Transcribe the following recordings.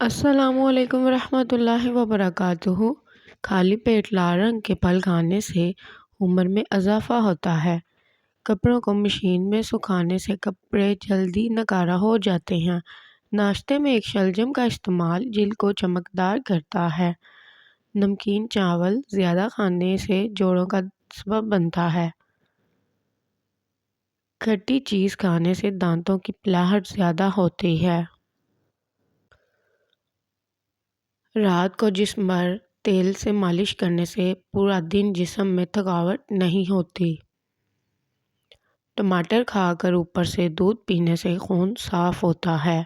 السلام علیکم ورحمۃ اللہ وبرکاتہ۔ خالی پیٹ لال رنگ کے پھل کھانے سے عمر میں اضافہ ہوتا ہے۔ کپڑوں کو مشین میں سکھانے سے کپڑے جلدی نکارا ہو جاتے ہیں۔ ناشتے میں ایک شلجم کا استعمال جلد کو چمکدار کرتا ہے۔ نمکین چاول زیادہ کھانے سے جوڑوں کا سبب بنتا ہے۔ کھٹی چیز کھانے سے دانتوں کی پلاہٹ زیادہ ہوتی ہے۔ رات کو جسم پر تیل سے مالش کرنے سے پورا دن جسم میں تھکاوٹ نہیں ہوتی۔ ٹماٹر کھا کر اوپر سے دودھ پینے سے خون صاف ہوتا ہے۔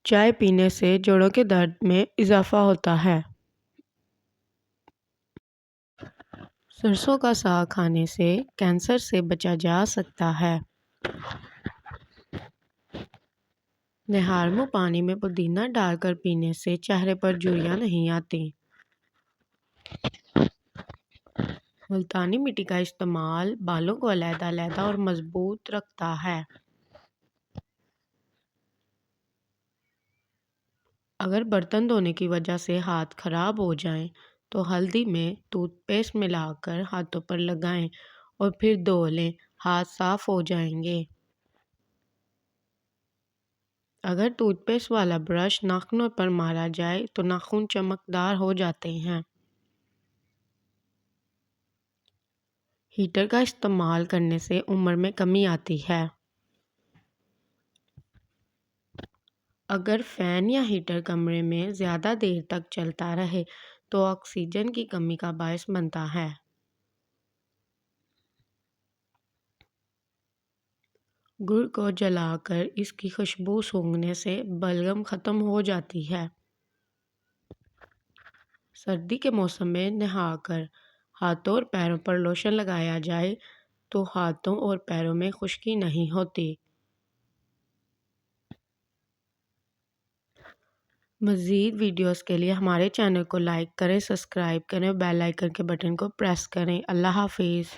چائے پینے سے جوڑوں کے درد میں اضافہ ہوتا ہے۔ سرسوں کا ساگ کھانے سے کینسر سے بچا جا سکتا ہے۔ نہار پانی میں پودینہ ڈال کر پینے سے چہرے پر جھریاں نہیں آتی۔ ملتانی مٹی کا استعمال بالوں کو علیحدہ علیحدہ اور مضبوط رکھتا ہے۔ اگر برتن دھونے کی وجہ سے ہاتھ خراب ہو جائیں تو ہلدی میں ٹوتھ پیسٹ ملا کر ہاتھوں پر لگائیں اور پھر دھو لیں، ہاتھ صاف ہو جائیں گے۔ اگر ٹوتھ پیسٹ والا برش ناخنوں پر مارا جائے تو ناخن چمکدار ہو جاتے ہیں۔ ہیٹر کا استعمال کرنے سے عمر میں کمی آتی ہے۔ اگر فین یا ہیٹر کمرے میں زیادہ دیر تک چلتا رہے تو آکسیجن کی کمی کا باعث بنتا ہے۔ گڑ کو جلا کر اس کی خوشبو سونگھنے سے بلغم ختم ہو جاتی ہے۔ سردی کے موسم میں نہا کر ہاتھوں اور پیروں پر لوشن لگایا جائے تو ہاتھوں اور پیروں میں خشکی نہیں ہوتی۔ مزید ویڈیوز کے لیے ہمارے چینل کو لائک کریں، سبسکرائب کریں اور بیل آئیکن کے بٹن کو پریس کریں۔ اللہ حافظ۔